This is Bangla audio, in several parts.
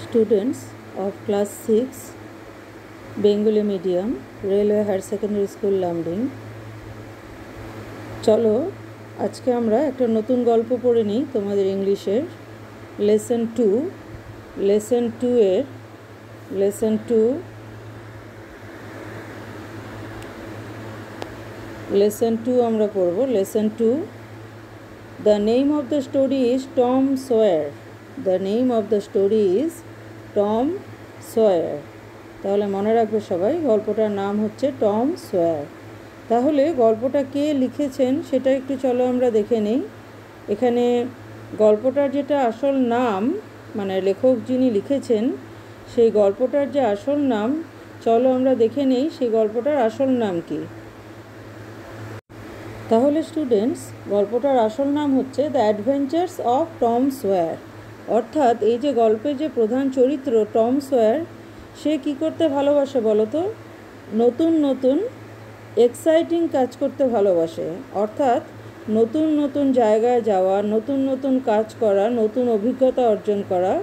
Students of class 6 Bengali medium Railway Higher Secondary School Lamding চলো আজকে আমরা একটা নতুন গল্প পড়ে নিই তোমাদের ইংলিশের লেসন 2 এর লেসন 2 আমরা পড়ব lesson 2 The name of the story is Tom Sawyer. The name of the story is Tom Sawyer. তাহলে মনে রাখবে সবাই গল্পটার নাম হচ্ছে টম সয়ার। তাহলে গল্পটা কে লিখেছেন সেটা একটু চলো আমরা দেখে নিই। এখানে গল্পটার যেটা আসল নাম মানে লেখক যিনি লিখেছেন সেই গল্পটার যে আসল নাম চলো আমরা দেখে নিই সেই গল্পটার আসল নাম কি। তাহলে স্টুডেন্টস গল্পটার আসল নাম হচ্ছে the adventures of Tom swear. অর্থাৎ এই যে গল্পের যে প্রধান চরিত্র টম সয়ার সে কি করতে ভালোবাসে বলো তো? নতুন নতুন এক্সাইটিং কাজ করতে ভালোবাসে। অর্থাৎ নতুন নতুন জায়গায় যাওয়া, নতুন নতুন কাজ করা, নতুন অভিজ্ঞতা অর্জন করা,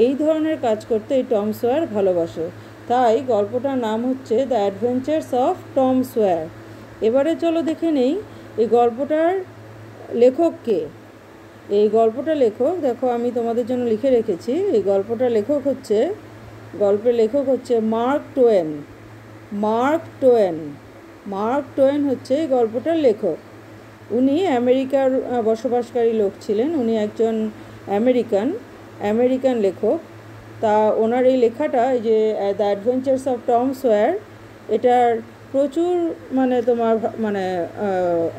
এই ধরনের কাজ করতে এই টম সয়ার ভালোবাসে। তাই গল্পটার নাম হচ্ছে the adventures of Tom swear. এবারে চলো দেখে নেই এই গল্পটার লেখক কে। এই গল্পটার লেখক দেখো আমি তোমাদের জন্য লিখে রেখেছি। এই গল্পটার লেখক হচ্ছে মার্ক টোয়েন হচ্ছে এই গল্পটার লেখক। উনি আমেরিকার বসবাসকারী লোক ছিলেন। উনি একজন আমেরিকান লেখক। তা ওনার এই লেখাটা এই যে the adventures of Tom swear এটার প্রচুর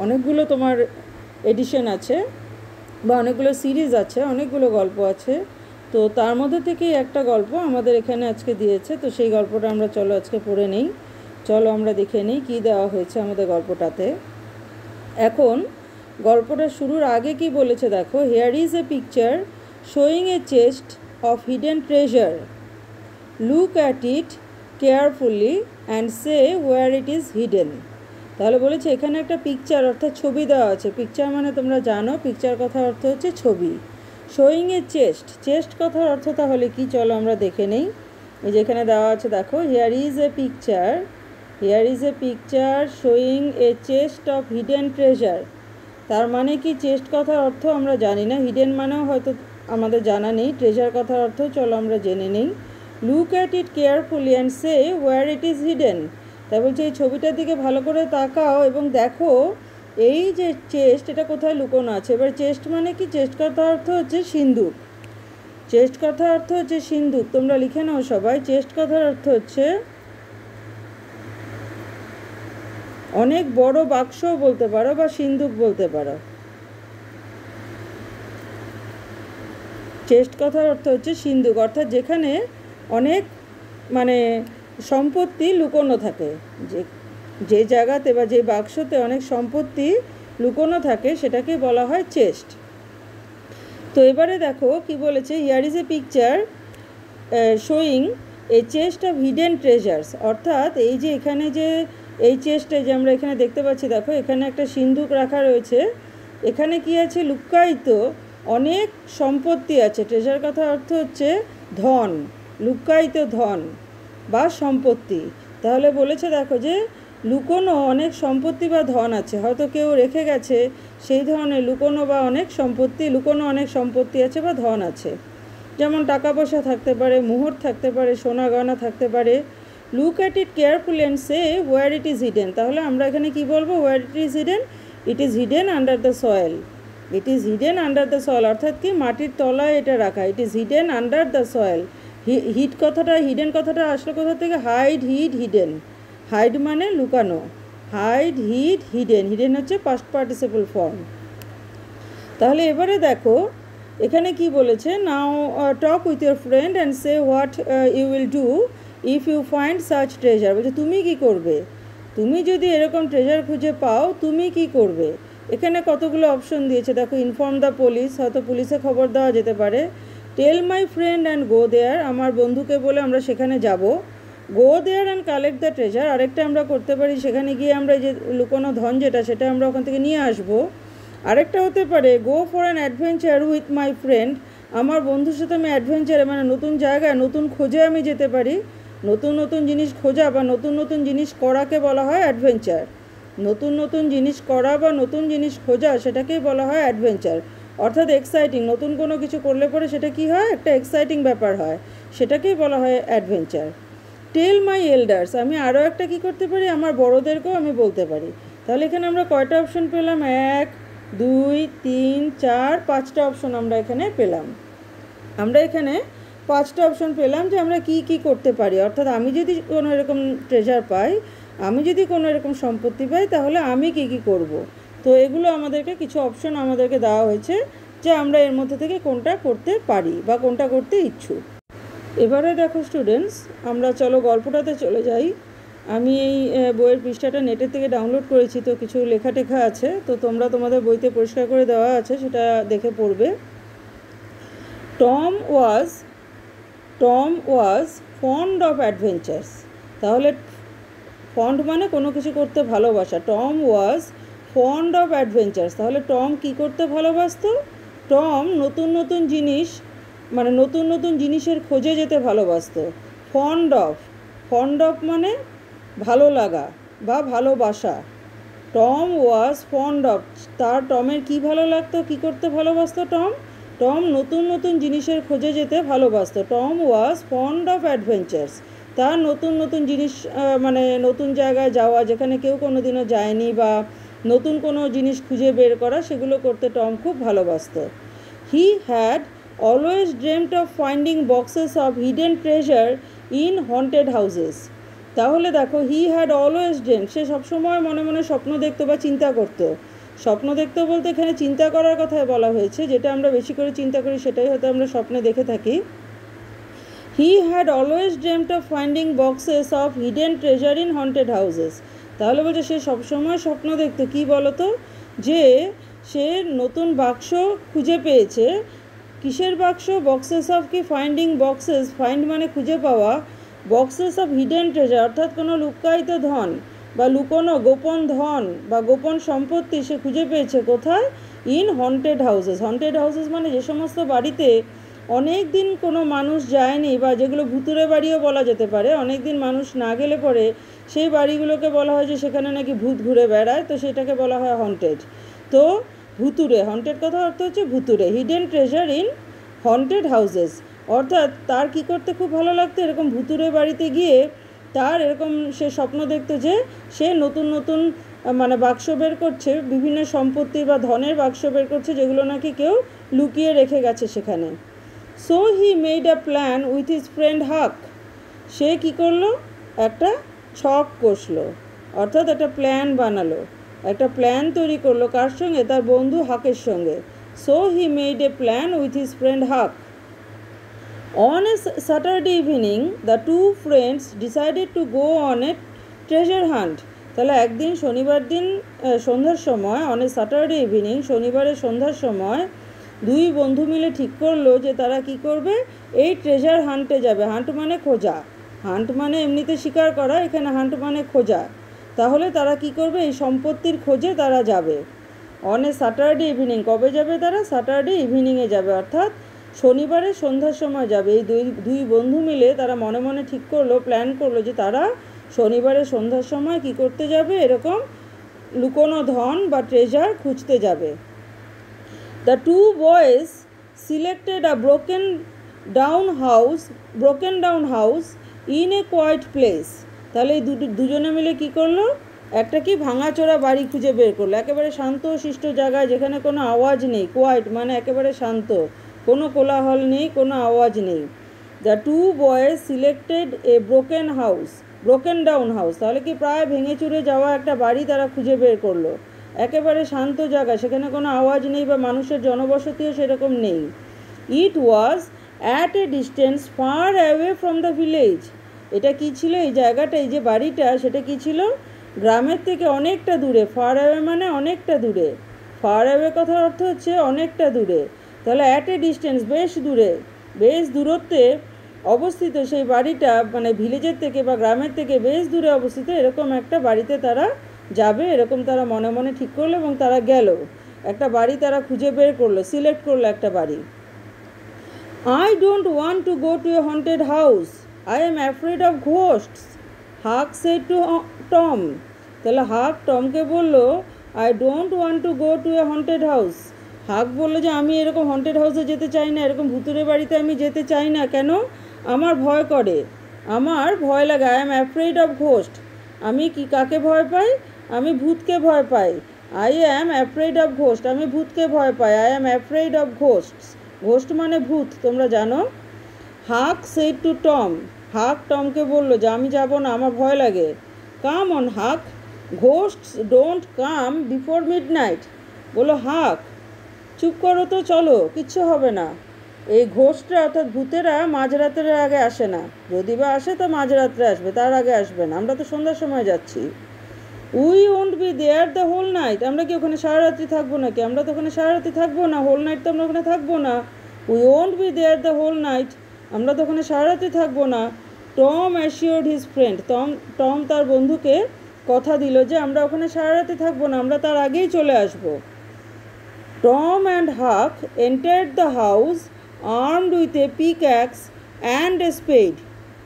অনেকগুলো তোমার এডিশন আছে বা অনেকগুলো সিরিজ আছে, অনেকগুলো গল্প আছে। তো তার মধ্যে থেকেই একটা গল্প আমাদের এখানে আজকে দিয়েছে। তো সেই গল্পটা আমরা চলো আজকে পড়ে নিই। চলো আমরা দেখে নিই কী দেওয়া হয়েছে আমাদের গল্পটাতে। এখন গল্পটা শুরুর আগে কি বলেছে দেখো, here is a picture showing a chest of hidden treasure, look at it carefully and say where it is hidden. তাহলে বলেছে এখানে একটা পিকচার অর্থাৎ ছবি দেওয়া আছে। পিকচার মানে তোমরা জানো পিকচার কথার অর্থ হচ্ছে ছবি। শোয়িং এ চেস্ট কথার অর্থ তাহলে কি চলো আমরা দেখে নেই। এই যেখানে দেওয়া আছে দেখো, here is a picture showing a chest of hidden treasure. তার মানে কি চেস্ট কথার অর্থ আমরা জানি না, হিডেন মানেও হয়তো আমাদের জানা নেই, ট্রেজার কথার অর্থ চলো আমরা জেনে নিই। Look at it carefully and say where it is hidden. তাই বলছে এই ছবিটার দিকে ভালো করে তাকাও এবং দেখো এই যে চেস্ট এটা কোথায় লুকোনো আছে। এবার চেস্ট মানে কি? চেস্ট কথার অর্থ হচ্ছে সিন্দুক। তোমরা লিখে নাও সবাই। চেস্ট কথার অর্থ হচ্ছে অনেক বড় বাক্সও বলতে পারো বা সিন্দুক বলতে পারো। চেস্ট কথার অর্থ হচ্ছে সিন্দুক, অর্থাৎ যেখানে অনেক সম্পত্তি লুকোনো থাকে। যে জায়গাতে বা যে বাক্সতে অনেক সম্পত্তি লুকোনো থাকে সেটাকে বলা হয় চেস্ট। তো এবারে দেখো কি বলেছে, here is a picture showing a chest of hidden treasures. অর্থাৎ এই যে এখানে যে এই চেস্টে যে আমরা এখানে দেখতে পাচ্ছি দেখো এখানে একটা সিন্দুক রাখা রয়েছে। এখানে কি আছে? লুকায়িত অনেক সম্পত্তি আছে। ট্রেজার কথার অর্থ হচ্ছে ধন, লুকায়িত ধন বা সম্পত্তি। তাহলে বলেছে দেখো যে লুকোনো অনেক সম্পত্তি বা ধন আছে, হয়তো কেউ রেখে গেছে সেই ধরনের লুকোনো অনেক সম্পত্তি আছে বা ধন আছে। যেমন টাকা পয়সা থাকতে পারে, মোহর থাকতে পারে, সোনা গয়না থাকতে পারে। Look at it carefully and say where it is hidden. তাহলে আমরা এখানে কি বলবো? Where it is hidden, it is hidden under the soil. অর্থাৎ কি মাটির তলায় এটা রাখা। It is hidden under the soil. Hidden কথাটা আসলে কোথা থেকে? হিডেন। হাইড মানে লুকানো, হিডেন হচ্ছে পাস্ট পার্টিসিপল ফর্ম। তাহলে এবারে দেখো এখানে কি বলেছে, now talk with your friend and say what you will do if you find such treasure. বলছে তুমি কি করবে, তুমি যদি এরকম ট্রেজার খুঁজে পাও তুমি কি করবে। এখানে কতগুলো অপশন দিয়েছে দেখো। ইনফর্ম দ্য পুলিশ, হয়তো পুলিশে খবর দেওয়া যেতে পারে। টেল মাই ফ্রেন্ড অ্যান্ড গো দেয়ার, আমার বন্ধুকে বলে আমরা সেখানে যাব। Go there and collect the treasure, আরেকটা আমরা করতে পারি সেখানে গিয়ে আমরা যে লুকোনো ধন সেটা আমরা ওখান থেকে নিয়ে আসবো। আরেকটা হতে পারে go for an adventure with my friend আমার বন্ধুর সাথে আমি অ্যাডভেঞ্চারে মানে নতুন জায়গায় নতুন খোঁজে আমি যেতে পারি। নতুন নতুন জিনিস খোঁজা বা নতুন নতুন জিনিস করাকে বলা হয় অ্যাডভেঞ্চার। নতুন নতুন জিনিস করা বা নতুন জিনিস খোঁজা সেটাকেই বলা হয় অ্যাডভেঞ্চার, অর্থাৎ এক্সাইটিং। নতুন কোনো কিছু করলে পরে সেটা কি হয়, একটা এক্সাইটিং ব্যাপার হয়, সেটাকেই বলা হয় অ্যাডভেঞ্চার। টেল মাই এল্ডার্স, আমি আরও একটা কি করতে পারি, আমার বড়োদেরকেও আমি বলতে পারি। তাহলে এখানে আমরা কয়টা অপশন পেলাম, 1 2 3 4 5টা অপশন আমরা এখানে পেলাম। আমরা এখানে 5টা অপশন পেলাম যে আমরা কি কি করতে পারি, অর্থাৎ আমি যদি কোনো এরকম ট্রেজার পাই, আমি যদি কোনো এরকম সম্পত্তি পাই, তাহলে আমি কি কি করব। তো এগুলো আমাদেরকে কিছু অপশন আমাদেরকে দেওয়া হয়েছে যে আমরা এর মধ্যে থেকে কোনটা করতে পারি বা কোনটা করতে ইচ্ছুক। এবারে দেখো স্টুডেন্টস, আমরা চলো গল্পটাতে চলে যাই। আমি এই বইয়ের পৃষ্ঠাটা নেটের থেকে ডাউনলোড করেছি, তো কিছু লেখা টেখা আছে, তো তোমরা তোমাদের বইতে পরিষ্কার করে দেওয়া আছে, সেটা দেখে পড়বে। Tom was fond of adventures. তাহলে ফন্ড মানে কোনো কিছু করতে ভালোবাসা। Tom was fond of adventures, তাহলে টম কি করতে ভালোবাসতো, টম নতুন নতুন জিনিস মানে নতুন নতুন জিনিসের খোঁজে যেতে ভালোবাসতো। ফন্ড অফ মানে ভালো লাগা বা ভালোবাসা। টম ওয়াজ ফন্ড অফ, তার টমের কি ভালো লাগতো, কি করতে ভালোবাসতো টম নতুন নতুন জিনিসের খোঁজে যেতে ভালোবাসতো। Tom was fond of adventures, তার নতুন নতুন জিনিস মানে নতুন জায়গায় যাওয়া, যেখানে কেউ কোনো দিনও যায়নি, বা নতুন কোনো জিনিস খুঁজে বের করা, সেগুলো করতে টম খুব ভালোবাসতো। He had always dreamed of finding boxes of hidden treasure in haunted houses. তাহলে দেখো, হি হ্যাড অলওয়েজ ড্রিম, সে সবসময় মনে মনে স্বপ্ন দেখতো বা চিন্তা করতো। স্বপ্ন দেখতো বলতে এখানে চিন্তা করার কথাই বলা হয়েছে, যেটা আমরা বেশি করে চিন্তা করি সেটাই হয়তো আমরা স্বপ্নে দেখে থাকি। He had always dreamed of finding boxes of hidden treasure in haunted houses. তাহলে বলছে সে সবসময় স্বপ্ন দেখতো, কী বলতো, যে সে নতুন বাক্স খুঁজে পেয়েছে। কিসের বাক্স, বক্সেস অফ, কি ফাইন্ডিং বক্সেস, ফাইন্ড মানে খুঁজে পাওয়া, বক্সেস অফ হিডেন ট্রেজার অর্থাৎ কোনো লুকায়িত ধন বা লুকোনো গোপন ধন বা গোপন সম্পত্তি সে খুঁজে পেয়েছে কোথায়, ইন হন্টেড হাউসেস মানে যে সমস্ত বাড়িতে অনেক দিন কোনো মানুষ যায়নি, বা যেগুলো ভুতুরে বাড়িও বলা যেতে পারে, অনেক দিন মানুষ না গেলে পরে সেই বাড়িগুলোকে বলা হয় যে সেখানে নাকি ভূত ঘুরে বেড়ায়, তো সেটাকে বলা হয় হন্টেড। তো ভুতুরে, হন্টেড কথা অর্থ হচ্ছে ভুতুরে। Hidden treasure in haunted houses, অর্থাৎ তার কি করতে খুব ভালো লাগতো, এরকম ভুতুরে বাড়িতে গিয়ে তার এরকম সে স্বপ্ন দেখতো যে সে নতুন নতুন মানে বাক্স বের করছে, বিভিন্ন সম্পত্তি বা ধনের বাক্স বের করছে, যেগুলো নাকি কেউ লুকিয়ে রেখে গেছে সেখানে। So he made a plan with his friend হাক, সে কী করলো, একটা ছক কষলো, অর্থাৎ একটা প্ল্যান বানালো, একটা প্ল্যান তৈরি করলো, কার সঙ্গে, তার বন্ধু হাকের সঙ্গে। So he made a plan with his friend হাক। On a Saturday evening, the two friends decided to go on a treasure hunt. তাহলে একদিন শনিবার দিন সন্ধ্যার সময়, অন এ স্যাটারডে ইভিনিং, শনিবারের সন্ধ্যার সময় দুই বন্ধু মিলে ঠিক করলো যে তারা কি করবে, এই ট্রেজার হান্টে যাবে। হান্ট মানে খোঁজা, হান্ট মানে এমনিতে শিকার করা, এখানে হান্ট মানে খোঁজা। তাহলে তারা কি করবে, এই সম্পত্তির খোঁজে তারা যাবে। অন এ স্যাটারডে ইভিনিং, কবে যাবে তারা, স্যাটারডে ইভিনিংয়ে যাবে, অর্থাৎ শনিবারের সন্ধ্যার সময় যাবে। এই দুই বন্ধু মিলে তারা মনে মনে ঠিক করলো, প্ল্যান করলো যে তারা শনিবারের সন্ধ্যার সময় কি করতে যাবে, এরকম লুকোনো ধন বা ট্রেজার খুঁজতে যাবে। The two boys selected a broken down house in a quiet place. তাহলে এই দুজনে মিলে কি করলো, একটা কি ভাঙাচোরা বাড়ি খুঁজে বের করলো, একেবারে শান্ত শিষ্ট জায়গায়, যেখানে কোনো আওয়াজ নেই। কোয়াইট মানে একেবারে শান্ত, কোনো কোলাহল নেই, কোনো আওয়াজ নেই। The two boys selected a broken down house, তাহলে কি প্রায় ভেঙে চুরে যাওয়া একটা বাড়ি তারা খুঁজে বের করলো, একেবারে শান্ত জায়গা, সেখানে কোনো আওয়াজ নেই বা মানুষের জনবসতিও সেরকম নেই। It was at a distance far away from the village. এটা কি ছিল, এই জায়গাটা, এই যে বাড়িটা, সেটা কি ছিল, গ্রামের থেকে অনেকটা দূরে। ফার অ্যাওয়ে মানে অনেকটা দূরে, ফার অ্যাওয়ে কথার অর্থ হচ্ছে অনেকটা দূরে। তাহলে অ্যাট এ ডিস্টেন্স, বেশ দূরে, বেশ দূরত্বে অবস্থিত সেই বাড়িটা, মানে ভিলেজের থেকে বা গ্রামের থেকে বেশ দূরে অবস্থিত এরকম একটা বাড়িতে তারা যাবে, এরকম তারা মনে মনে ঠিক করলো, এবং তারা গেল, একটা বাড়ি তারা খুঁজে বের করলো, সিলেক্ট করলো একটা বাড়ি। I don't want to go to a haunted house. I am afraid of ghosts. Huck said to Tom. তাহলে হাক টমকে বলল I don't want to go to A haunted house. হাক বললো যে আমি এরকম হন্টেড হাউসে যেতে চাই না, এরকম ভুতুরে বাড়িতে আমি যেতে চাই না। কেন? আমার ভয় করে, আমার ভয় লাগে। I am afraid of ghost. আমি কি কাকে ভয় পাই? আমি ভূতকে ভয় পাই। I am afraid of ghost, আমি ভূতকে ভয় পাই। I am afraid of ghosts. Ghost মানে ভূত, তোমরা জানো। হাক সেড টু টম, হাক টমকে বললো যে আমি যাব না, আমার ভয় লাগে। কাম অন হাক, ঘোস্টস ডোন্ট কাম বিফোর মিডনাইট। বললো হাক চুপ করো তো, চলো, কিচ্ছু হবে না। এই ঘোস্টরা অর্থাৎ ভূতেরা মাঝরাতের আগে আসে না, যদি বা আসে তা মাঝরাত্রে আসবে, তার আগে আসবে না। আমরা তো সন্ধ্যার সময় যাচ্ছি। We won't be there the whole night, আমরা কি ওখানে সারা রাত্রি থাকবো নাকি? আমরা তো ওখানে সারা রাত্রি থাকবো না, হোল নাইট তো আমরা ওখানে থাকবো না। We won't be there the whole night, আমরা তো ওখানে সারা রাত্রি থাকবো না। Tom assured his friend, Tom তার বন্ধুকে কথা দিল যে আমরা ওখানে সারা রাত্রি থাকবো না, আমরা তার আগেই চলে আসবো। Tom and Huck entered the house armed with a pickaxe and a spade.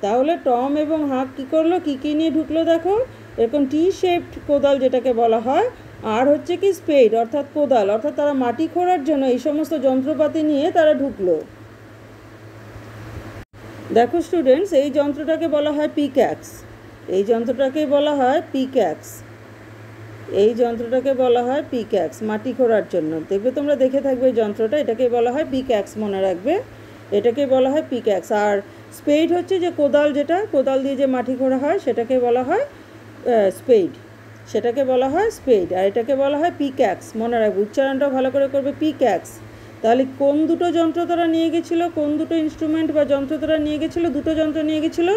তাহলে টম এবং হাক কী করলো, কী নিয়ে ঢুকলো দেখো, এরকম টি শেপড কোদাল যেটাকে বলা হয়, আর হচ্ছে কি স্পেড অর্থাৎ কোদাল, অর্থাৎ তারা মাটি খোঁড়ার জন্য এই সমস্ত যন্ত্রপাতি নিয়ে তারা ঢুকলো। দেখো স্টুডেন্টস, এই যন্ত্রটাকে বলা হয় পিক্যাক্স, এই যন্ত্রটাকেই বলা হয় পিক্যাক্স, এই যন্ত্রটাকে বলা হয় পিক্যাক্স, মাটি খোঁড়ার জন্য। দেখবে তোমরা দেখে থাকবে এই যন্ত্রটা, এটাকে বলা হয় পিক্যাক্স, মনে রাখবে, এটাকে বলা হয় পিক্যাক্স। আর স্পেড হচ্ছে যে কোদাল, যেটা কোদাল দিয়ে যে মাটি খোঁড়া হয় সেটাকে বলা হয় স্পেড, সেটাকে বলা হয় স্পেড। আর এটাকে বলা হয় পিক্যাক্স, মনে রাখবে, উচ্চারণটাও ভালো করে করবে, পিক্যাক্স। তাহলে কোন দুটো যন্ত্র তারা নিয়ে গেছিলো, কোন দুটো ইনস্ট্রুমেন্ট বা যন্ত্র তারা নিয়ে গেছিলো? দুটো যন্ত্র নিয়ে গেছিলো,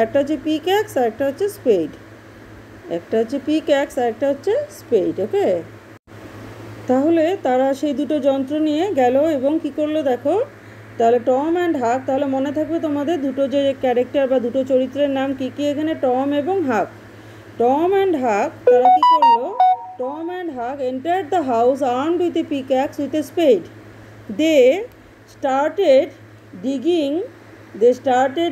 একটা হচ্ছে পিক্যাক্স আর একটা হচ্ছে স্পেড, একটা হচ্ছে পিক্যাক্স আর একটা হচ্ছে স্পেড। ওকে, তাহলে তারা সেই দুটো যন্ত্র নিয়ে গেল এবং কি করলো দেখো। তাহলে টম অ্যান্ড হাক, তাহলে মনে থাকবে তোমাদের দুটো যে ক্যারেক্টার বা দুটো চরিত্রের নাম কী কী এখানে, টম এবং হাক। টম অ্যান্ড হাক তারা কী করলো, Tom and Huck entered the house armed with a pickaxe with a spade. They started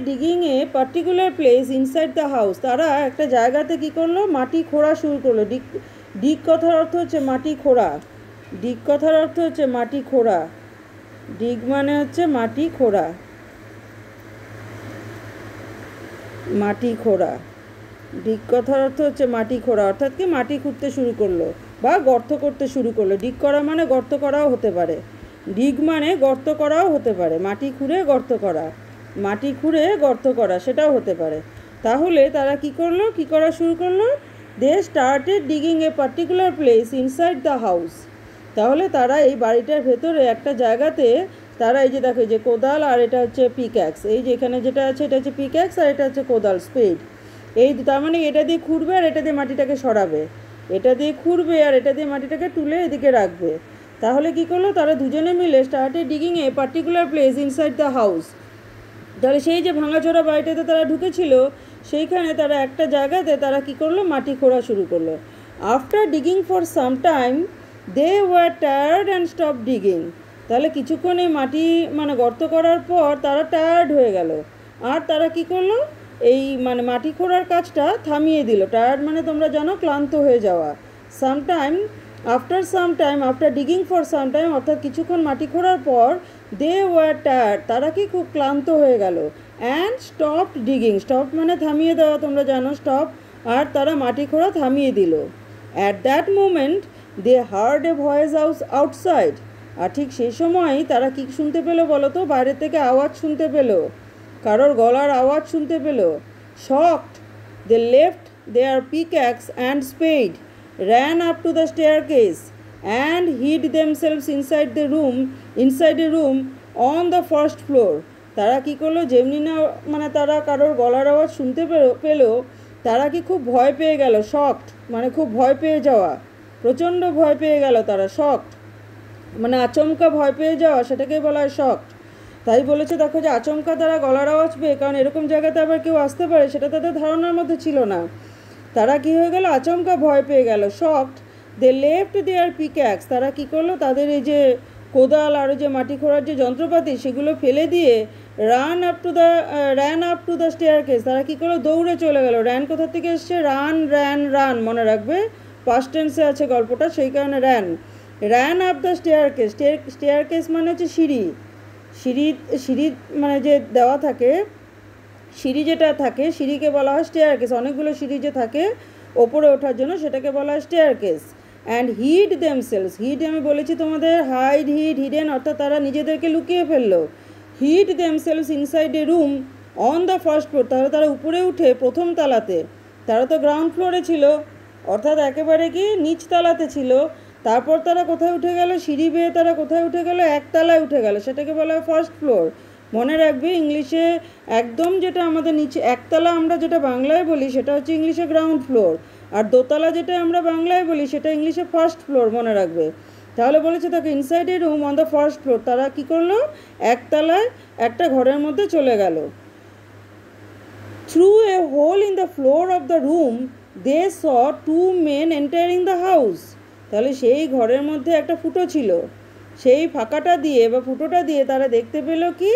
digging a particular place inside the house. তারা একটা জায়গাতে কী করলো, মাটি খোঁড়া শুরু করলো। ডিগ কথার অর্থ হচ্ছে মাটি খোঁড়া, ডিগ কথার অর্থ হচ্ছে মাটি খোঁড়া, ডিগ মানে হচ্ছে মাটি খোঁড়া, মাটি খোঁড়া, ডিগ কথার অর্থ হচ্ছে মাটি খোঁড়া, অর্থাৎ কি মাটি খুঁড়তে শুরু করলো বা গর্ত করতে শুরু করলো। ডিগ করা মানে গর্ত করাও হতে পারে, ডিগ মানে গর্ত করাও হতে পারে, মাটি খুঁড়ে গর্ত করা, মাটি খুঁড়ে গর্ত করা সেটাও হতে পারে। তাহলে তারা কি করলো, কি করা শুরু করলো, they started digging a particular place inside the house. তাহলে তারা এই বাড়িটার ভেতরে একটা জায়গাতে তারা এই যে দেখো, এই যে কোদাল আর এটা হচ্ছে পিক্যাক্স, এই যে এখানে যেটা আছে এটা হচ্ছে পিক্যাক্স আর এটা হচ্ছে কোদাল স্পেড। এই তার মানে এটা দিয়ে খুঁড়বে আর এটা দিয়ে মাটিটাকে সরাবে, এটা দিয়ে খুঁড়বে আর এটা দিয়ে মাটিটাকে তুলে এদিকে রাখবে। তাহলে কি করলো, তারা দুজনে মিলে started digging a particular place inside the house. তাহলে সেই যে ভাঙাচোরা বাড়িটাতে তারা ঢুকেছিল সেইখানে তারা একটা জায়গাতে তারা কি করলো, মাটি খোঁড়া শুরু করলো। After digging for some time they were tired and stop digging. তাহলে কিছুক্ষণ এই মাটি মানে গর্ত করার পর তারা টায়ার্ড হয়ে গেল, আর তারা কি করলো, এই মানে মাটি খোঁড়ার কাজটা থামিয়ে দিল। টায়ার্ড মানে তোমরা জানো ক্লান্ত হয়ে যাওয়া। Sometime after digging for some time অর্থাৎ কিছুক্ষণ মাটি খোঁড়ার পর, দে ওয়ার টায়ার্ড তারা কি খুব ক্লান্ত হয়ে গেল, অ্যান্ড স্টপ ডিগিং, স্টপ মানে থামিয়ে দেওয়া, তোমরা জানো স্টপ, আর তারা মাটি খোঁড়া থামিয়ে দিল। At that moment they heard a voice outside. আর ঠিক সেই সময়ই তারা কি শুনতে পেলো বলো তো, বাইরে থেকে আওয়াজ শুনতে পেলো, কারোর গলার আওয়াজ শুনতে পেলো। Shocked they left their pickaxe and spade, ran up to the staircase and hid themselves inside a room on the first floor. তারা কি করলো, যেমনি না মানে তারা কারোর গলার আওয়াজ শুনতে পেলো, তারা কি খুব ভয় পেয়ে গেল। শকড মানে খুব ভয় পেয়ে যাওয়া, প্রচণ্ড ভয় পেয়ে গেল তারা। শকড মানে আচমকা ভয় পেয়ে যাওয়া, সেটাকেই বলা হয় শকড। তাই বলেছে দেখো যে আচমকা তারা গলার আওয়াজ পেয়ে, কারণ এরকম জায়গাতে আবার কেউ আসতে পারে সেটা তাদের ধারণার মধ্যে ছিল না, তারা কি হয়ে গেল, আচমকা ভয় পেয়ে গেল। Shocked they left their pickaxe, তারা কি করলো, তাদের এই যে কোদাল আর যে মাটি খোঁড়ার যে যন্ত্রপাতি সেগুলো ফেলে দিয়ে ran up to the staircase. তারা কী করলো, দৌড়ে চলে গেল। র্যান কোথা থেকে এসছে, রান, মনে রাখবে পাস্ট টেন্সে আছে গল্পটা, সেই কারণে ran up the staircase. Staircase মানে হচ্ছে সিঁড়ি মানে যে দেওয়া থাকে, সিঁড়ি যেটা থাকে সিঁড়িকে বলা হয় স্টেয়ারকেস। অনেকগুলো সিঁড়ি যে থাকে ওপরে ওঠার জন্য সেটাকে বলা হয় staircase. And hid themselves, hid আমি বলেছি তোমাদের, হিডেন অর্থাৎ তারা নিজেদেরকে লুকিয়ে ফেললো। Hid themselves inside a room on the first floor, তাহলে তারা উপরে উঠে প্রথম তালাতে, তারা তো গ্রাউন্ড ফ্লোরে ছিল অর্থাৎ একেবারে কি নিচ তালাতে ছিল। তারপর তারা কোথায় উঠে গেল, সিঁড়ি বেয়ে তারা কোথায় উঠে গেল, একতলায় উঠে গেল, সেটাকে বলা হয় ফার্স্ট ফ্লোর। মনে রাখবে ইংলিশে একদম যেটা আমাদের নিচে একতলা আমরা যেটা বাংলায় বলি সেটা হচ্ছে ইংলিশে গ্রাউন্ড ফ্লোর, আর দোতলা যেটা আমরা বাংলায় বলি সেটা ইংলিশে ফার্স্ট ফ্লোর, মনে রাখবে। তাহলে বলেছে তাকে inside a room on the first floor, তারা কী করলো, একতলায় একটা ঘরের মধ্যে চলে গেল। Through a hole in the floor of the room they saw two men entering the house, তাহলে সেই ঘরের মধ্যে একটা ফুটো ছিল, সেই ফাঁকাটা দিয়ে বা ফুটোটা দিয়ে তারা দেখতে পেল কি,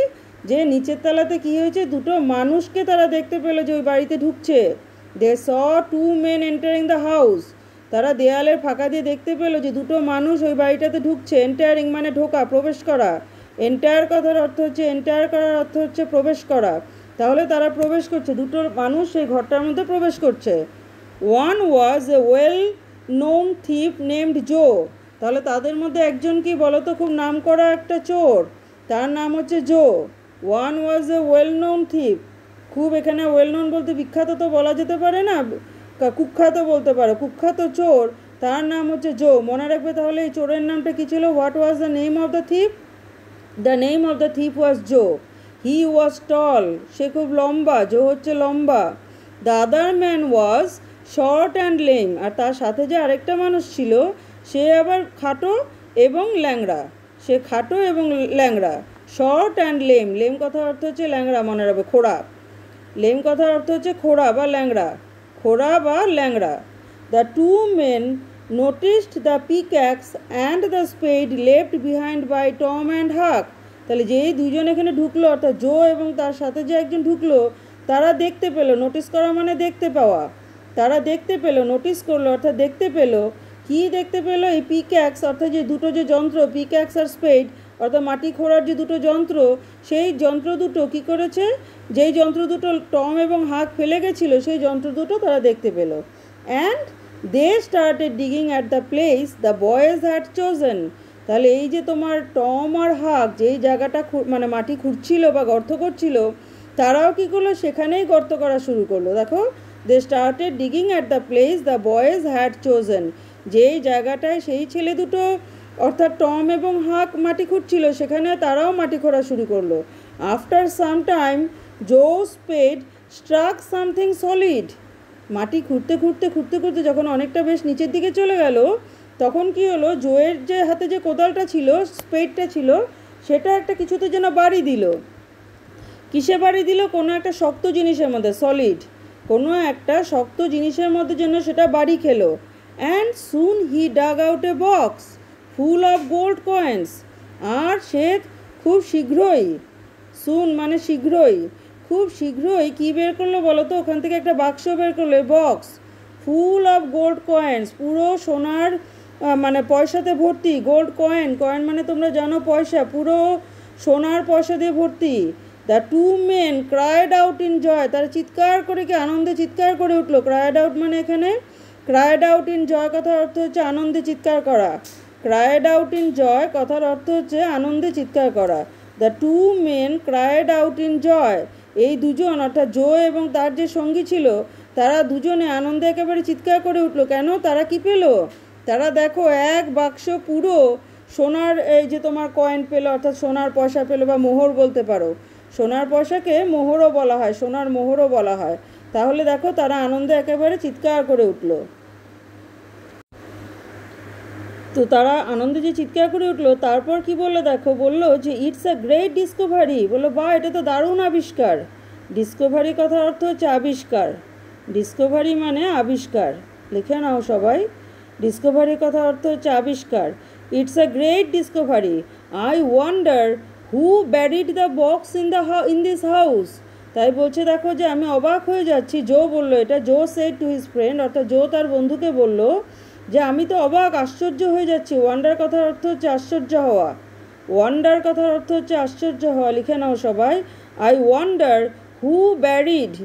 যে নিচের তলাতে কি হয়েছে, দুটো মানুষকে তারা দেখতে পেল যে ওই বাড়িতে ঢুকছে। They saw two men entering the house, তারা দেয়ালের ফাঁকা দিয়ে দেখতে পেল যে দুটো মানুষ ওই বাড়িটাতে ঢুকছে। এন্টারিং মানে ঢোকা, প্রবেশ করা। এন্টায়ার কথার অর্থ হচ্ছে, এন্টায়ার করার অর্থ হচ্ছে প্রবেশ করা। তাহলে তারা প্রবেশ করছে, দুটো মানুষ সেই ঘরটার মধ্যে প্রবেশ করছে। One was a well known thief named Joe, তাহলে তাদের মধ্যে একজন কি বলো তো, খুব নাম করা একটা চোর, তার নাম হচ্ছে Joe. One was a well known thief, খুব, এখানে ওয়েল নোন বলতে বিখ্যাত তো বলা যেতে পারে না, কুখ্যাত বলতে পারো, কুখ্যাত চোর, তার নাম হচ্ছে জো। মনে রাখবে তাহলে এই চোরের নামটা কী ছিল, what was the name of the thief, the name of the thief was Joe. He was tall, সে খুব লম্বা, জো হচ্ছে লম্বা। The other man was short and lame, আর তার সাথে যে আরেকটা মানুষ ছিল সে আবার খাটো এবং ল্যাংড়া, সে খাটো এবং ল্যাংড়া। শর্ট অ্যান্ড লেম, লেম কথার অর্থ হচ্ছে ল্যাংড়া, মনে রাখবে, খোড়া। লেম কথার অর্থ হচ্ছে খোড়া বা ল্যাংড়া, খোড়া বা ল্যাংড়া। The two men noticed the pickaxe and the spade left behind by Tom and Huck, তাহলে যেই দুজন এখানে ঢুকলো অর্থাৎ জো এবং তার সাথে যে একজন ঢুকলো, তারা দেখতে পেলো, নোটিস করা মানে দেখতে পাওয়া, তারা দেখতে পেলো, নোটিস করলো অর্থাৎ দেখতে পেলো, কি দেখতে পেলো, এই পিক্যাক্স অর্থাৎ যে দুটো যে যন্ত্র, পিক্যাক্স আর স্পেড অর্থাৎ মাটি খোঁড়ার যে দুটো যন্ত্র, সেই যন্ত্র দুটো কী করেছে, যেই যন্ত্র দুটো টম এবং হাক ফেলে গেছিলো সেই যন্ত্র দুটো তারা দেখতে পেল। And they started digging at the place the boys had chosen, তাহলে এই যে তোমার টম আর হাক যেই জায়গাটা মানে মাটি খুঁড়ছিল বা গর্ত করছিল, তারাও কী করলো, সেখানেই গর্ত করা শুরু করলো। দেখো, they started digging at the place the boys had chosen, যেই জায়গাটায় সেই ছেলে দুটো অর্থাৎ টম এবং হাক মাটি খুঁড়ছিল সেখানে তারাও মাটি খোঁড়া শুরু করলো। আফটার সাম টাইম জো স্পেড স্ট্রাক সামথিং সলিড, মাটি খুঁড়তে খুঁড়তে খুঁড়তে খুঁড়তে যখন অনেকটা বেশ নিচের দিকে চলে গেল, তখন কি হলো, জোয়ের যে হাতে যে কোদালটা ছিল, স্পেডটা ছিল, সেটা একটা কিছুতে যেন বাড়ি দিল। কিসে বাড়ি দিল, কোনো একটা শক্ত জিনিসের মধ্যে, সলিড, কোনো একটা শক্ত জিনিসের মধ্যে যেন সেটা বাড়ি খেলো। And soon he dug out a box full of gold coins, আর সে খুব শীঘ্রই, সুন মানে শীঘ্রই, খুব শীঘ্রই কী বের করলো বলো তো, ওখান থেকে একটা বাক্স বের করলো, box full of gold coins, পুরো সোনার মানে পয়সাতে ভর্তি, গোল্ড কয়েন, কয়েন মানে তোমরা জানো পয়সা, পুরো সোনার পয়সা দিয়ে ভর্তি। The two men cried out in joy, তারা চিৎকার করে কি আনন্দে চিৎকার করে উঠলো। ক্রাইড আউট মানে এখানে ক্রাইড আউট ইন জয় কথার অর্থ হচ্ছে আনন্দে চিৎকার করা, ক্রাইড আউট ইন জয় কথার অর্থ হচ্ছে আনন্দে চিৎকার করা। The two men cried out in joy, এই দুজন অর্থাৎ জো এবং তার যে সঙ্গী ছিল তারা দুজনে আনন্দে একেবারে চিৎকার করে উঠলো। কেন, তারা কি পেল, তারা দেখো এক বাক্স পুরো সোনার এই যে তোমার কয়েন পেলো, অর্থাৎ সোনার পয়সা পেলো, বা মোহর বলতে পারো, সোনার পয়সাকে মোহরও বলা হয়, সোনার মোহরও বলা হয়। তাহলে দেখো তারা আনন্দে একেবারে চিৎকার করে উঠলো। তো তারা আনন্দে যে চিৎকার করে উঠলো, তারপর কি বললো দেখো, বললো যে ইটস আ গ্রেট ডিসকভারি, বললো বা এটা তো দারুণ আবিষ্কার। ডিসকভারি কথার অর্থ হচ্ছে আবিষ্কার, ডিসকভারি মানে আবিষ্কার, লিখে নাও সবাই, ডিসকভারি কথার অর্থ হচ্ছে আবিষ্কার। It's a great Discovery, I wonder who buried the box in this house. তাই বলছে দেখো যে আমি অবাক হয়ে যাচ্ছি, জো বলল এটা, জো সেড টু হিজ ফ্রেন্ড, অর্থাৎ জো তার বন্ধুকে বলল যে আমি তো অবাক, আশ্চর্য হয়ে যাচ্ছি। ওয়ান্ডার কথার অর্থ হচ্ছে আশ্চর্য হওয়া, ওয়ান্ডার কথার অর্থ হচ্ছে আশ্চর্য হওয়া, লিখে নাও সবাই। I wonder who varied,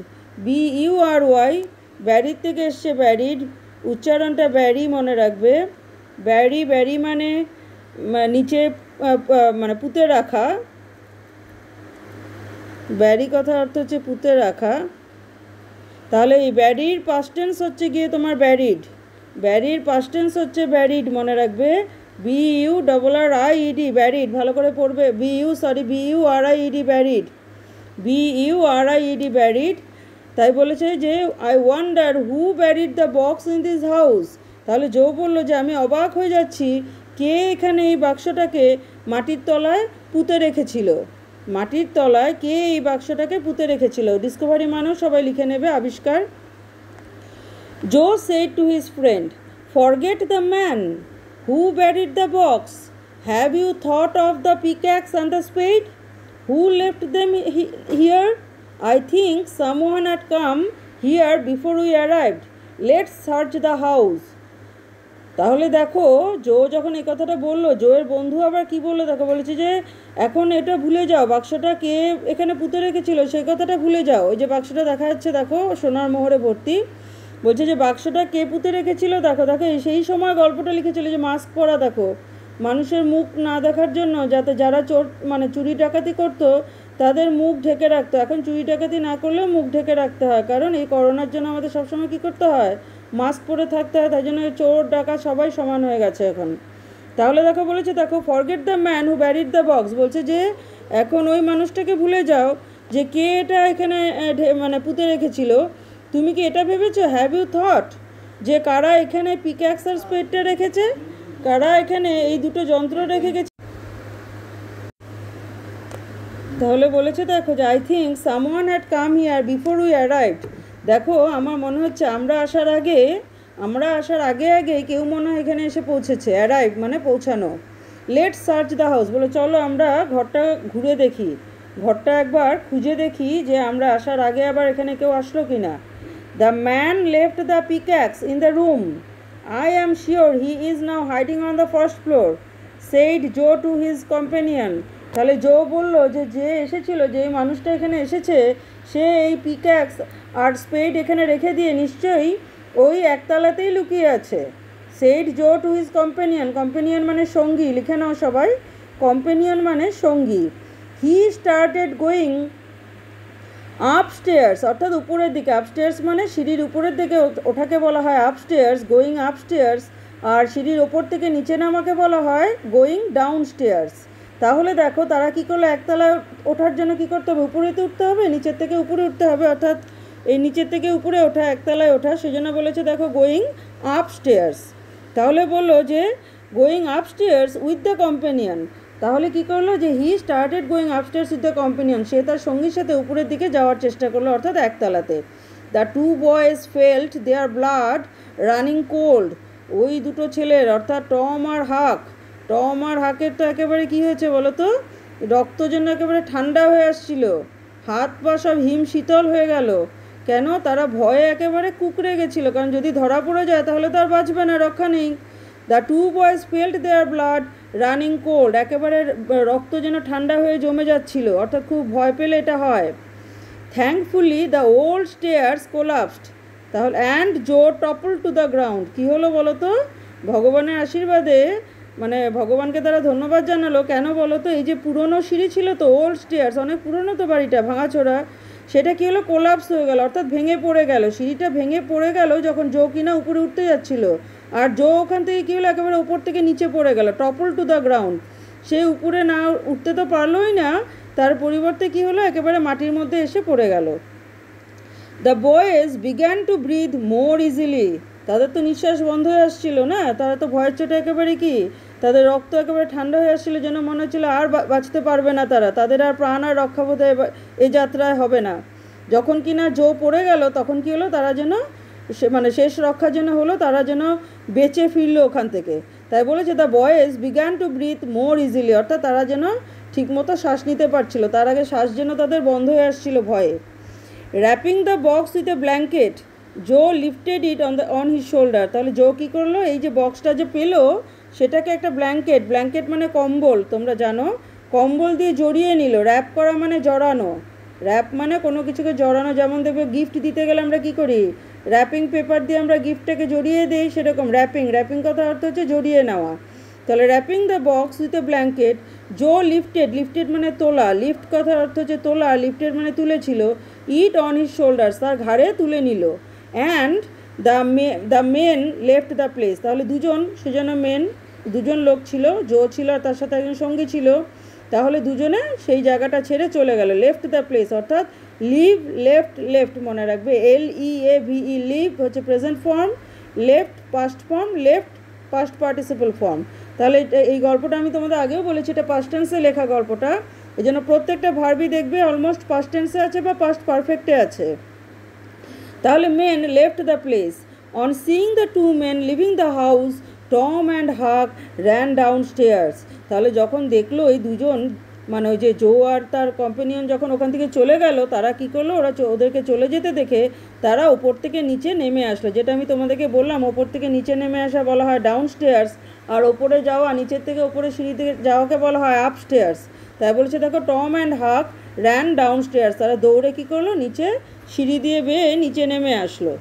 BURY, varied থেকে এসছে ব্যারিড, উচ্চারণটা ব্যারি মনে রাখবে। ব্যারি মানে নিচে মানে পুঁতে রাখা, ব্যারি কথার অর্থ হচ্ছে পুঁতে রাখা। তাহলে এই ব্যারির পাস্ট টেন্স হচ্ছে গিয়ে তোমার ব্যারিড, ব্যারির পাস্ট টেন্স হচ্ছে ব্যারিড মনে রাখবে, BURRIED, ব্যারিড, ভালো করে পড়বে, BURIED, ব্যারিড, BURIED, ব্যারিড। তাই বলেছে যে I wonder who buried the box in this house. তাহলে জো বলল যে আমি অবাক হয়ে যাচ্ছি, কে এখানে এই বাক্সটাকে মাটির তলায় পুঁতে রেখেছিল, মাটির তলায় কে এই বাক্সটাকে পুঁতে রেখেছিল। ডিসকভারি মানেও সবাই লিখে নেবে, আবিষ্কার। Joe said to his friend, forget the man who buried the box, have you thought of the pickaxe and the spade, who left them here, I think someone had come here before we arrived. Let's search the house. তাহলে দেখো জো যখন এই কথাটা বললো, জোয়ের বন্ধু আবার কি বললো দেখো, বলেছে যে এখন এটা ভুলে যাও, বাক্সটা কে এখানে পুঁতে রেখেছিল সেই কথাটা ভুলে যাও। ওই যে বাক্সটা দেখা যাচ্ছে দেখো, সোনার মোহরে ভর্তি, বলছে যে বাক্সটা কে পুঁতে রেখেছিল দেখো, দেখো সেই সময় গল্পটা লিখেছিল যে মাস্ক পরা, দেখো মানুষের মুখ না দেখার জন্য, যাতে যারা চোর মানে চুরি ডাকাতি করতো তাদের মুখ ঢেকে রাখতো। এখন চুরি ডাকাতি না করলেও মুখ ঢেকে রাখতে হয়, কারণ এই করোনার জন্য আমাদের সবসময় কী করতে হয়, মাস্ক পরে থাকতে হয়, তাই জন্য চোর ডাকাত সবাই সমান হয়ে গেছে এখন। তাহলে দেখো বলেছে দেখো forget the man who buried the box, বলছে যে এখন ওই মানুষটাকে ভুলে যাও যে কে এটা এখানে মানে পুঁতে রেখেছিল। তুমি কি এটা ভেবেছো, হ্যাভ ইউ থট, যে কারা এখানে পিক্যাক্স আর স্পেডটা রেখেছে, কারা এখানে এই দুটো যন্ত্র রেখে গেছে। তাহলে বলেছে দেখো যে I think someone had come here before we arrived, দেখো আমার মনে হচ্ছে আমরা আসার আগে আগে কেউ মনে হয় এখানে এসে পৌঁছেছে, অ্যারাইভ মানে পৌঁছানো। লেটস সার্চ দ্য হাউস, বলে চলো আমরা ঘরটা ঘুরে দেখি, ঘরটা একবার খুঁজে দেখি যে আমরা আসার আগে আবার এখানে কেউ আসলো কি না। The man left the pickaxe in the room, I am sure he is now hiding on the first floor, said Joe to his companion. তাহলে জো বলল যে এসেছিল, যে মানুষটা এখানে এসেছে, সে এই পিক্যাক্স আর স্পেড এখানে রেখে দিয়ে নিশ্চয়ই ওই একতলাতেই লুকিয়ে আছে। Said Joe to his companion, companion মানে সঙ্গী, লিখে নাও সবাই, কম্পেনিয়ন মানে সঙ্গী। হি স্টার্টেড গোয়িং আপস্টেয়ার্স, অর্থাৎ উপরের দিকে, আপস্টেয়ার্স মানে সিঁড়ির উপরের দিকে ওঠাকে বলা হয় আপস্টেয়ার্স, গোয়িং আপস্টেয়ার্স, আর সিঁড়ির ওপর থেকে নিচে নামাকে বলা হয় গোয়িং ডাউনস্টেয়ার্স। তাহলে দেখো তারা কী করলো, একতলায় ওঠার জন্য কী করতে হবে, উপরেতে উঠতে হবে, নিচের থেকে উপরে উঠতে হবে, অর্থাৎ এই নিচের থেকে উপরে ওঠা, একতলায় ওঠা, সেজন্য বলেছে দেখো গোয়িং আপস্টেয়ার্স। তাহলে বললো যে going upstairs with the companion, তাহলে কী করলো যে he started going upstairs with the companion, সে তার সঙ্গীর সাথে উপরের দিকে যাওয়ার চেষ্টা করলো, অর্থাৎ একতলাতে। The two boys felt their blood running cold, ওই দুটো ছেলের অর্থাৎ টম আর হাকের তো একেবারে কী হয়েছে বলো তো, রক্ত জন্য একেবারে ঠান্ডা হয়ে আসছিল, হাত পা সব হিম শীতল হয়ে গেল। কেন, তারা ভয়ে একেবারে কুঁকড়ে গেছিলো, কারণ যদি ধরা পড়ে যায় তাহলে তো আর বাঁচবে না, রক্ষা নেই। The two boys felt their blood running cold, একেবারে রক্ত যেন ঠান্ডা হয়ে জমে যাচ্ছিল, অর্থাৎ খুব ভয় পেলে এটা হয়। Thankfully the old stairs collapsed, তাহলে and Joe topple to the ground, কী হলো বলো তো, ভগবানের আশীর্বাদে, মানে ভগবানকে তারা ধন্যবাদ জানালো, কেন বলো তো, এই যে পুরনো সিঁড়ি ছিল তো, ওল্ড স্টেয়ার্স, অনেক পুরনো তো বাড়িটা, ভাঙাচোরা, সেটা কী হলো, কোলাপস হয়ে গেল, অর্থাৎ ভেঙে পড়ে গেল, সিঁড়িটা ভেঙে পড়ে গেল যখন জো কিনা উপরে উঠতে যাচ্ছিল, আর জো ওখান থেকে কী হলো, একেবারে উপর থেকে নিচে পড়ে গেল, টপল টু দ্য গ্রাউন্ড, সে উপরে না উঠতে তো পারলোই না, তার পরিবর্তে কী হলো, একেবারে মাটির মধ্যে এসে পড়ে গেল। The boys began to breathe more easily, তাদের তো নিঃশ্বাস বন্ধ হয়ে আসছিল না, তারা তো ভয়ের চোটে একেবারে কি, তাদের রক্ত একেবারে ঠান্ডা হয়ে আসছিল, যেন মনে হচ্ছিল আর বাঁচতে পারবে না তারা, তাদের আর প্রাণ আর রক্ষা বোধ এই যাত্রায় হবে না। যখন কি না জো পড়ে গেল তখন কি হলো, তারা যেন মানে শেষ রক্ষার জন্য হলো, তারা যেন বেঁচে ফিরলো ওখান থেকে। তাই বলেছে the boys began to breathe more easily, অর্থাৎ তারা যেন ঠিকমতো শ্বাস নিতে পারছিল, তার আগে শ্বাস যেন তাদের বন্ধ হয়ে আসছিল ভয়ে। Wrapping the box with a blanket, Joe lifted it on his shoulder, তাহলে জো কী করলো, এই যে বক্সটা যে পেলো সেটাকে একটা ব্ল্যাঙ্কেট মানে কম্বল, তোমরা জানো, কম্বল দিয়ে জড়িয়ে নিল। র্যাপ করা মানে জড়ানো, র্যাপ মানে কোনো কিছুকে জড়ানো, যেমন দেখবে গিফট দিতে গেলে আমরা কী করি, র্যাপিং পেপার দিয়ে আমরা গিফটটাকে জড়িয়ে দিই, সেরকম র্যাপিং কথার অর্থ হচ্ছে জড়িয়ে নেওয়া। তাহলে wrapping the box with a blanket, Joe lifted মানে তোলা, লিফট কথার অর্থ হচ্ছে তোলা, লিফটেড মানে তুলেছিল, ইট অন হিজ শোল্ডার্স, তার ঘাড়ে তুলে নিল। And the men left the place, তাহলে সেজন্য দুজন লোক ছিল, জো ছিল আর তার সাথে একজন সঙ্গী ছিল, তাহলে দুজনে সেই জায়গাটা ছেড়ে চলে গেল। লেফট দ্য প্লেস অর্থাৎ লিভ, লেফট মনে রাখবে, LEAVE, লিভ হচ্ছে present form, left past form, left past participle form. তাহলে এই গল্পটা আমি তোমাদের আগেও বলেছি, এটা পাস্ট টেন্সে লেখা গল্পটা, এই জন্য প্রত্যেকটা ভার্বই দেখবে অলমোস্ট পাস্ট টেন্সে আছে বা পাস্ট পারফেক্টে আছে। তাহলে men left the place, on seeing the two men leaving the house, Tom and Huck ran down stairs, তাহলে যখন দেখলো এই দুজন মানে ওই যে জো আর তার কম্পানিয়ন যখন ওখান থেকে চলে গেল, তারা কী করলো, ওদেরকে চলে যেতে দেখে তারা ওপর থেকে নিচে নেমে আসলো, যেটা আমি তোমাদেরকে বললাম ওপর থেকে নিচে নেমে আসা বলা হয় ডাউন স্টেয়ার্স, আর ওপরে যাওয়া, নিচের থেকে ওপরে সিঁড়ি থেকে যাওয়াকে বলা হয় আপ স্টেয়ার্স। তাই বলছে দেখো Tom and Huck ran down stairs, তারা দৌড়ে কী করলো, নিচে সিঁড়ি দিয়ে বেয়ে নিচে নেমে আসলো।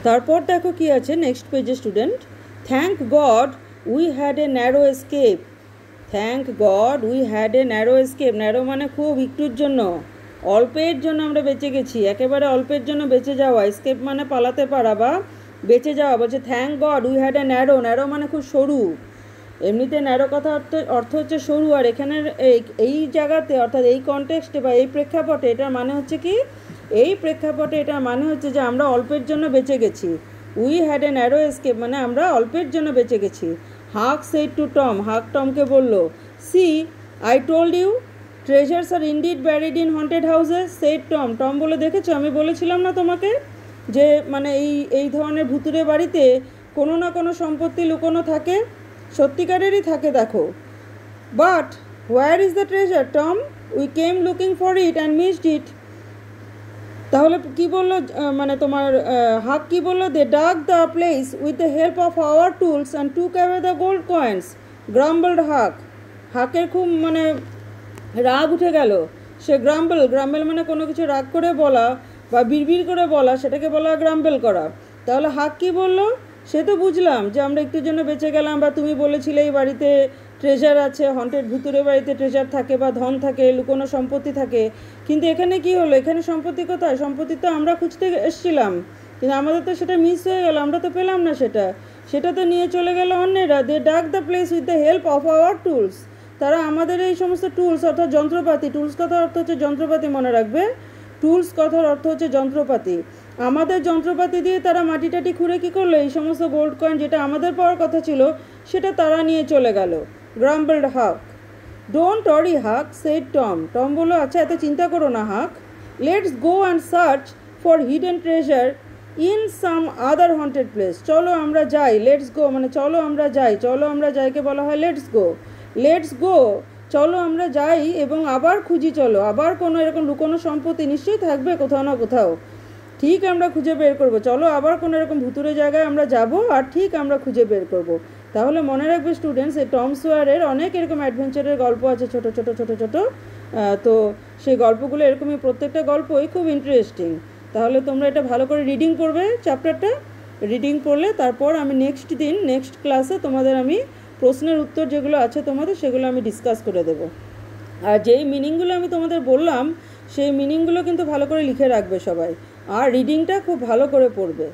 তারপর দেখো কি আছে নেক্সট পেজে student, thank god we had a narrow escape, thank god we had a narrow escape, narrow মানে খুব একটুর জন্য, অল্পের জন্য আমরা বেঁচে গেছি, একেবারে অল্পের জন্য বেঁচে যাওয়া, এস্কেপ মানে পালাতে পারা বা বেঁচে যাওয়া। বলছে thank god we had a narrow মানে খুব সরু, এমনিতে ন্যারো কথা অর্থ হচ্ছে সরু, আর এখানের এই জায়গাতে অর্থাৎ এই কনটেক্সটে বা এই প্রেক্ষাপটে এটার মানে হচ্ছে কি, এই প্রেক্ষাপটে এটার মানে হচ্ছে যে আমরা অল্পের জন্য বেঁচে গেছি। We had a narrow escape মানে আমরা অল্পের জন্য বেঁচে গেছি। হাক সেড টু টম, হাক টমকে বলল, see I told you treasures are indeed buried in haunted houses, said Tom বলে দেখেছো, আমি বলেছিলাম না তোমাকে যে মানে এই ধরনের ভুতুরে বাড়িতে কোনো না কোনো সম্পত্তি লুকোনো থাকে, সত্যিকারেরই থাকে দেখো। But where is the treasure Tom, we came looking for it and missed it, তাহলে কি বললো মানে তোমার হাক কি বললো, they dug the place with the help of our tools and took away the gold coins, grumbled হাকের খুব মানে রাগ উঠে গেল, সে গ্রাম্বল মানে কোনো কিছু রাগ করে বলা বা বিড়বিড় করে বলা, সেটাকে বলা গ্রাম্বেল করা। তাহলে হাক কি বললো, সে তো বুঝলাম যে আমরা একটুর জন্য বেঁচে গেলাম, বা তুমি বলেছিলে এই বাড়িতে ট্রেজার আছে, হন্টেড ভুতুরে বাড়িতে ট্রেজার থাকে বা ধন থাকে, লুকোনো সম্পত্তি থাকে, কিন্তু এখানে কি হলো, এখানে সম্পত্তি কোথায়, সম্পত্তি তো আমরা খুঁজতে এসেছিলাম, কিন্তু আমাদের তো সেটা মিস হয়ে গেল, আমরা তো পেলাম না সেটা তো নিয়ে চলে গেল অন্যেরা। দে ডাক the place with the help of our tools, তারা আমাদের এই সমস্ত টুলস অর্থাৎ যন্ত্রপাতি, টুলস কথার অর্থ হচ্ছে যন্ত্রপাতি মনে রাখবে, টুলস কথার অর্থ হচ্ছে যন্ত্রপাতি, আমাদের যন্ত্রপাতি দিয়ে তারা মাটি টাটি খুঁড়ে কী করলো, এই সমস্ত গোল্ড কয়েন যেটা আমাদের পাওয়ার কথা ছিল সেটা তারা নিয়ে চলে গেল। গ্রাম্বলড হাক, ডোন্ট ওয়ারি হাক সেড টম বললো আচ্ছা এত চিন্তা করো না হাক, let's go and search for hidden treasure in some other haunted place, চলো আমরা যাই, লেটস গো মানে চলো আমরা যাইকে বলা হয় লেটস গো, চলো আমরা যাই এবং আবার খুঁজি, চলো আবার কোনো এরকম লুকোনো সম্পত্তি নিশ্চয়ই থাকবে কোথাও না কোথাও, ঠিক আমরা খুঁজে বের করব, চলো আবার কোনো এরকম ভুতুরে জায়গায় আমরা যাব আর ঠিক আমরা খুঁজে বের করব। তাহলে মনে রাখবে স্টুডেন্টস, এই টম সোয়ারের অনেক এরকম অ্যাডভেঞ্চারের গল্প আছে ছোট ছোট, তো সেই গল্পগুলো এরকমই প্রত্যেকটা গল্পই খুব ইন্টারেস্টিং। তাহলে তোমরা এটা ভালো করে রিডিং করবে, চ্যাপ্টারটা রিডিং করলে তারপর আমি নেক্সট ক্লাসে তোমাদের আমি প্রশ্নের উত্তর যেগুলো আছে তোমাদের সেগুলো আমি ডিসকাস করে দেবো। আর যেই মিনিংগুলো আমি তোমাদের বললাম সেই মিনিংগুলো কিন্তু ভালো করে লিখে রাখবে সবাই, আর রিডিংটা খুব ভালো করে পড়বে।